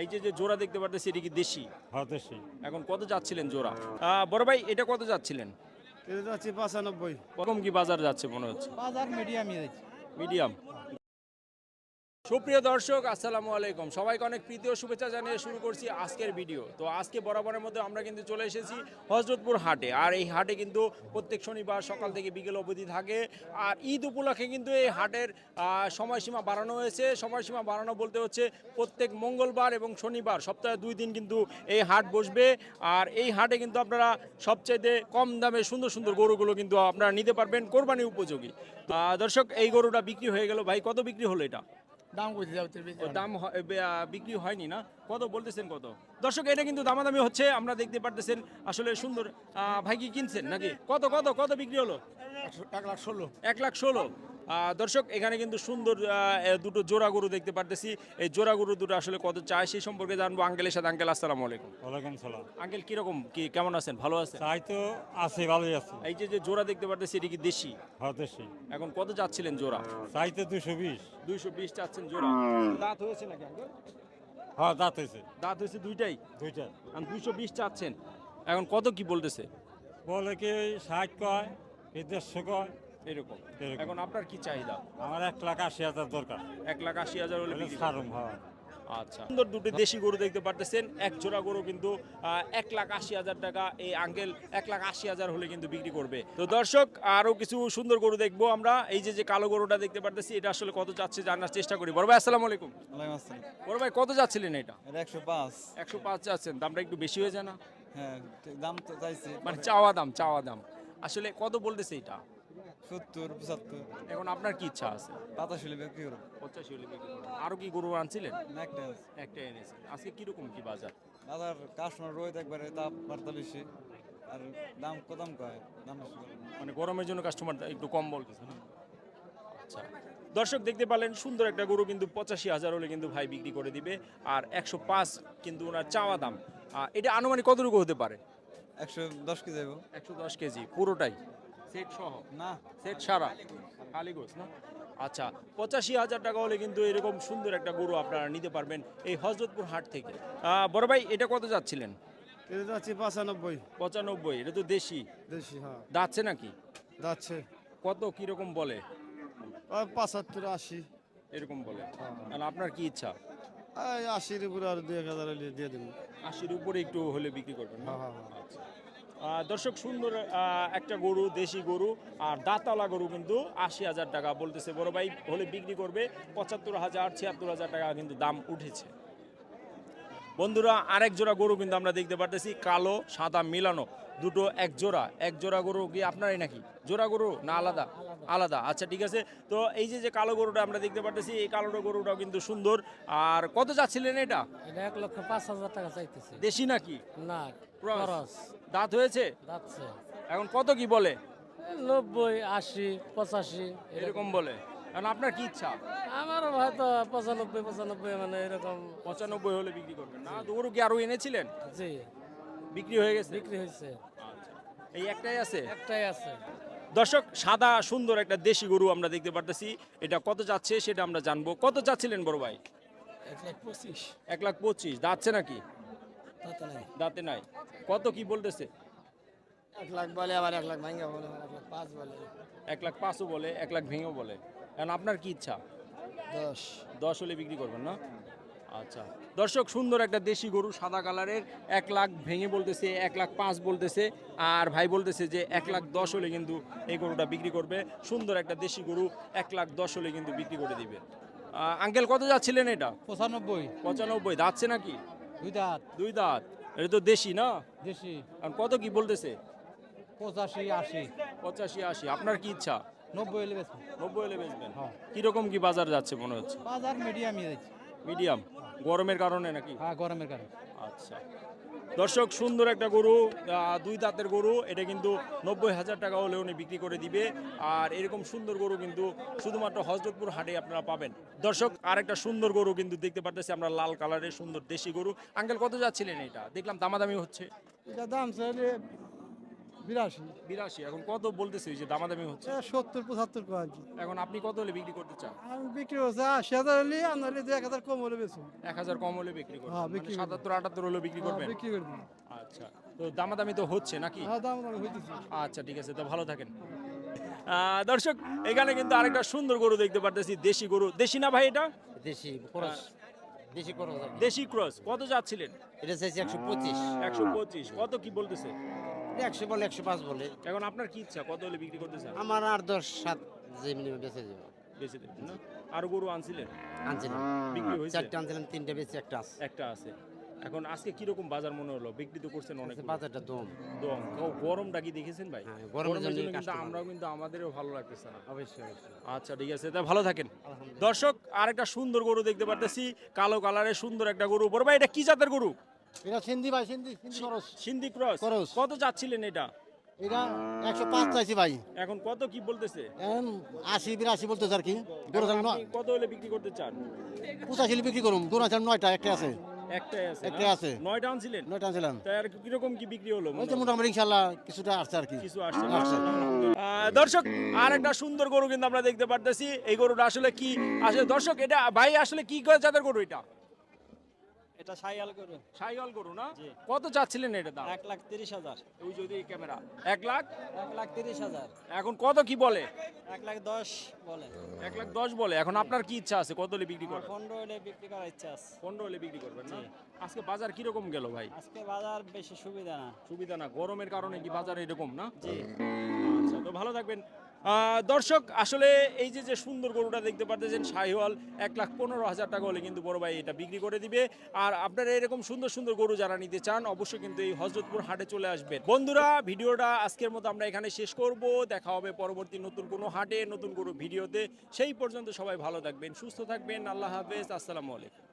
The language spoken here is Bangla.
এই যে জোড়া দেখতে পারতেছি এটা কি দেশি? হ্যাঁ দেশি। এখন কত যাচ্ছিলেন জোড়া? বড় ভাই এটা কত যাচ্ছিলেন? এটা যাচ্ছে 95। কম কি বাজার যাচ্ছে মনে হচ্ছে? বাজার মিডিয়ামই যাচ্ছে। মিডিয়াম। সুপ্রিয় দর্শক আসসালামু আলাইকুম, সবাইকে অনেক প্রীতি ও শুভেচ্ছা জানিয়ে শুরু করছি আজকের ভিডিও। তো আজকে বরাবরের মধ্যে আমরা কিন্তু চলে এসেছি হযরতপুর হাটে। আর এই হাটে কিন্তু প্রত্যেক শনিবার সকাল থেকে বিকেল অবধি থাকে। আর ঈদ উপলক্ষে কিন্তু এই হাটের সময়সীমা বাড়ানো হয়েছে। সময়সীমা বাড়ানো বলতে হচ্ছে প্রত্যেক মঙ্গলবার এবং শনিবার সপ্তাহে 2 দিন কিন্তু এই হাট বসবে। আর এই হাটে কিন্তু আপনারা সবচাইতে কম দামে সুন্দর সুন্দর গরুগুলো কিন্তু আপনারা নিতে পারবেন, কোরবানি উপযোগী। দর্শক এই গরুটা বিক্রি হয়ে গেল। ভাই কত বিক্রি হলো এটা? দাম কইতে যাচ্ছে দাম বিক্রি হয়নি না? কত বলতেছেন কত? দর্শক এটা কিন্তু দামাদামি হচ্ছে, আমরা দেখতে পারতেছেন আসলে সুন্দর। ভাই কি কিনছেন নাকি? কত কত কত বিক্রি হলো? 1,16,000। 1,16,000। দর্শক এখানে কিন্তু সুন্দর দুটো জোড়া গরু দেখতে পারতেছি। এই জোড়া গরু দুটো আসলে কত চায় সেই সম্পর্কে জানবো আঙ্কেলের সাথে। আঙ্কেল আসসালামু আলাইকুম। ওয়ালাইকুম সালাম। আঙ্কেল কিরকম কি কেমন আছেন? ভালো আছেন? চাই তো আছে, ভালোই আছে। এই যে জোড়া দেখতে পারতেছি এটা কি দেশি? হ্যাঁ দেশি। এখন কত যাচ্ছিলেন জোড়া? চাই তো 220। 220 চাচ্ছেন জোড়া। দাঁত হয়েছে নাকি আঙ্কেল? হ্যাঁ দাঁত হয়েছে দাঁত হয়েছে দুইটাই। দুইটা। 220 চাচ্ছেন। এখন কত কি বলতেছে? বলে কি 60 কয়, কি 150 কয় এরকম। এরকম। এখন আপনার কি চাহিদা? আমার 1,80,000 দরকার। 1,80,000 হলে বলে বিক্রি করবেন? ছাড়ুম, হ্যাঁ। আচ্ছা, সুন্দর দুটো দেশি গরু দেখতে পারতেছেন। এক জোড়া গরু কিন্তু 1,80,000 টাকা। এই আঙ্কেল 1,80,000 হলে কিন্তু বিক্রি করবে। তো দর্শক আরো কিছু সুন্দর গরু দেখবো আমরা। এই যে কালো গরুটা দেখতে পারতেছি এটা আসলে কত যাচ্ছে জানার চেষ্টা করি। বড় ভাই আসসালামু আলাইকুম। ওয়ালাইকুম আসসালাম। বড় ভাই কত যাচ্ছিলেন এটা? এটা 105। 105 যাচ্ছেন, দামটা একটু বেশি হয়ে যায় না? হ্যাঁ, দাম তো চাইছি মানে চাওয়া দাম আসলে কত বলতেছে এটা? 70, 75। এখন আপনার কি ইচ্ছা আছে? 85 বিক্রি করব। 85 হলে বিক্রি করবেন। আরো কি গরু আনছিলেন? না একটা আছে। একটা এনেছেন। আজকে কিরকম কি বাজার? বাজার কাস্টমার রোহিত একবারে তাপমাত্রা বেশি। আর দাম কদম কয়, দাম বেশি করে। মানে গরমের জন্য কাস্টমার একটু কম বলতেছে না? আচ্ছা, দর্শক দেখতে পারলেন সুন্দর একটা গরু কিন্তু 85,000 হলে কিন্তু ভাই বিক্রি করে দিবে। আর 105 কিন্তু ওনার চাওয়া দাম। এটা আনুমানিক কতটুকু হতে পারে? 110 কেজি যাবো। 110 কেজি পুরোটাই সেট সহ? না, সেট সারা খালি গোছ না? আচ্ছা, 85,000 টাকা হলে কিন্তু এরকম সুন্দর একটা গরু আপনারা নিতে পারবেন এই হযরতপুর হাট থেকে। বড় ভাই এটা কত যাচ্ছিলেন? এটা যাচ্ছে 95। 95। এটা তো দেশি। দেশি, হ্যাঁ। যাচ্ছে নাকি? যাচ্ছে কত কিরকম বলে? 75, 80। এরকম বলে। হ্যাঁ। তাহলে আপনার কি ইচ্ছা? 80-র উপরে আর 2,000 হলে দিয়ে দেবো। 80-র উপরে একটু হলে বিক্রি করবেন না? হ্যাঁ, হ্যাঁ, হ্যাঁ। আচ্ছা। দর্শক সুন্দর একটা গরু, দেশি গরু আর দাঁতালা গরু কিন্তু 80,000 টাকা বলতেছে বড় ভাই, হলে বিক্রি করবে 75,000, 76,000 টাকা কিন্তু দাম উঠেছে। বন্ধুরা আরেক জোড়া গরু কিন্তু আমরা দেখতে পারতেছি, কালো সাদা মিলানো দুটো এক জোড়া গরু কি আপনারই নাকি? জোড়া গরু না আলাদা? আলাদা। আচ্ছা ঠিক আছে। তো এই যে কালো গরুটা আমরা দেখতে পারতেছি, এই কালো গরুটাও কিন্তু সুন্দর। আর কত যাচ্ছিলেন এটা? এটা 1,05,000 টাকা চাইতেছে। দেশি নাকি? না, ক্রস? খরচ দাঁত হয়েছে? যাচ্ছে এখন কত কি বলে? 90, 80, 85 এরকম বলে। কারণ আপনার কি ইচ্ছা? আমার হয়তো 95 মানে এরকম। 95 হলে বিক্রি করবেন না? তো গরু কি আরো এনেছিলেন? জি, বিক্রি হয়ে গেছে? বিক্রি হয়েছে। আচ্ছা, এই একটাই আছে? একটাই আছে। দর্শক সাদা সুন্দর একটা দেশি গরু আমরা দেখতে পারতেছি। এটা কত যাচ্ছে সেটা আমরা জানবো। কত চাচ্ছিলেন বড় ভাই? 1,25,000 1,25,000। দাঁতছে নাকি? তাতে নাই। দাঁতে নাই। কত কি বলতেছে? 1,00,000 বলে, আবার 1,00,000 ভাঙা বলে, 1,05,000 বলে। 1,05,000 বলে, 1,00,000 ভেঙেও বলে। কারণ আপনার কি ইচ্ছা? 10। 10 হলে বিক্রি করবেন না? আচ্ছা, দর্শক সুন্দর একটা দেশি গরু সাদা কালারের, 1,00,000 ভেঙে বলতেছে, 1,05,000 বলতেছে। আর ভাই বলতেছে যে 1,10,000 হলে কিন্তু এই গরুটা বিক্রি করবে। সুন্দর একটা দেশি গরু 1,10,000 হলে কিন্তু বিক্রি করে দিবে। আঙ্কেল কত যাচ্ছিলেন এটা? 95। 95। দাঁতছে নাকি? 2 দাঁত। 2 দাঁত। এটা তো দেশি না? দেশি। আর কত কি বলতেছে? 85, 80। 85, 80। আপনার কি ইচ্ছা? 90 হলে বেশি। 90 হলে বেচবেন? হ্যাঁ। কিরকম কি বাজার যাচ্ছে মনে হচ্ছে? বাজার মিডিয়ামই যাচ্ছে। মিডিয়াম। গরমের কারণে নাকি? হ্যাঁ, গরমের কারণে। আচ্ছা, দর্শক সুন্দর একটা গরু, 2 দাঁতের গরু। এটা কিন্তু 90,000 টাকা হলে উনি বিক্রি করে দিবে। আর এরকম সুন্দর গরু কিন্তু শুধুমাত্র হযরতপুর হাটে আপনারা পাবেন। দর্শক আরেকটা সুন্দর গরু কিন্তু দেখতে পারতেছি আমরা, লাল কালারের সুন্দর দেশি গরু। আঙ্কেল কত যাচ্ছিলেন এটা? দেখলাম দামাদামি হচ্ছে। এটা দাম চাইলে 82 এখন কত বলতেছে ওই যে দামাদামি হচ্ছে 70-75 কয় আর কি। এখন আপনি কত হলে বিক্রি করতে চান আমি বিক্রি করছি 80,000 হলে আপনার 1,000 কম হলে বেশি 1000 কম হলে বিক্রি করবেন হ্যাঁ, মানে বিক্রি করব। 77 78 হলে বিক্রি করবেন বিক্রি করে দিন। আচ্ছা তো দামাদামি তো হচ্ছে নাকি হ্যাঁ, দাম হইতেছে। আচ্ছা ঠিক আছে তো ভালো থাকেন দর্শক এখানে কিন্তু আরেকটা সুন্দর গরু দেখতে পারতেছি দেশি গরু দেশি না ভাই এটা দেশি খরচ দেশি খরচ আর কি। দেশি ক্রস কত যাচ্ছিলেন এটা চাইছি 125 125 কত কি বলতেছে 100 বলে 105 বলে এখন আপনার কি ইচ্ছা কত হলে বিক্রি করতে চান আমার আর 10-7 যে মিনিমাম বেঁচে যাবে বেশি দেবেন না আর গরু আনছিলেন আনছিলাম বিক্রি হয়েছে 4টা আনছিলাম 3টা বেশি একটা আছে একটা আছে এখন আজকে কিরকম বাজার মনে হলো বিক্রি তো করছেন অনেক বাজারটা দম দম গরমটা কি দেখেছেন ভাই হ্যাঁ, গরমের জন্য কিন্তু customer। আমরাও কিন্তু আমাদেরও ভালো লাগতেছে না অবশ্যই অবশ্যই আচ্ছা ঠিক আছে তা ভালো থাকেন দর্শক আরেকটা সুন্দর গরু দেখতে পারতেছি কালো কালারের সুন্দর একটা গরু বড় ভাই এটা কি জাতের গরু এটা সিন্ধি ভাই সিন্ধি খরচ সিন্ধি ক্রস Cross। কত যাচ্ছিলেন এটা এটা 105 চাইছি ভাই এখন কত কি বলতেছে এখন 80-82 বলতেছে আর কি গরু এখন চাল আপনি কত হলে বিক্রি করতে চান 85 বিক্রি করুম গরু চাল 9টা একটা আছে একটাই আছে একটাই না? আছে। 9টা আনছিলেন 9টা আনছিলাম তাই আর কিরকম কি বিক্রি হলো ওই তো মোটামুটি ইনশাল্লাহ কিছুটা আসছে আর কি কিছু আসছে আসছে। দর্শক আর একটা সুন্দর গরু কিন্তু আমরা দেখতে পারতেছি এই গরুটা আসলে কি আসলে দর্শক এটা ভাই আসলে কি জাতের গরু এটা এটা সাইয়াল করে সাইওয়াল গরু না কত চাচ্ছিলেন এটা দাম 1,30,000 ওই যদি ক্যামেরা 1 লাখ 1,30,000 এখন কত কি বলে 1,10,000 বলে 1,10,000 বলে এখন আপনার কি ইচ্ছা আছে কত হলে বিক্রি করবেন 15 হলে বিক্রি করার ইচ্ছা আছে 15 হলে বিক্রি করবেন না আজকে বাজার কিরকম গেল ভাই আজকে বাজার বেশি সুবিধা না সুবিধা না গরমের কারণে কি বাজার এরকম না জি আচ্ছা তো ভালো থাকবেন দর্শক আসলে এই যে যে সুন্দর গরুটা দেখতে পারতেছেন শাহিওয়াল 1,15,000 টাকা হলে কিন্তু বড় ভাই এটা বিক্রি করে দিবে আর আপনারা এরকম সুন্দর সুন্দর গরু যারা নিতে চান অবশ্যই কিন্তু এই হযরতপুর হাটে চলে আসবেন বন্ধুরা ভিডিওটা আজকের মতো আমরা এখানে শেষ করব দেখা হবে পরবর্তী নতুন কোনো হাটে নতুন কোনো ভিডিওতে সেই পর্যন্ত সবাই ভালো থাকবেন সুস্থ থাকবেন আল্লাহ হাফেজ আসসালামু আলাইকুম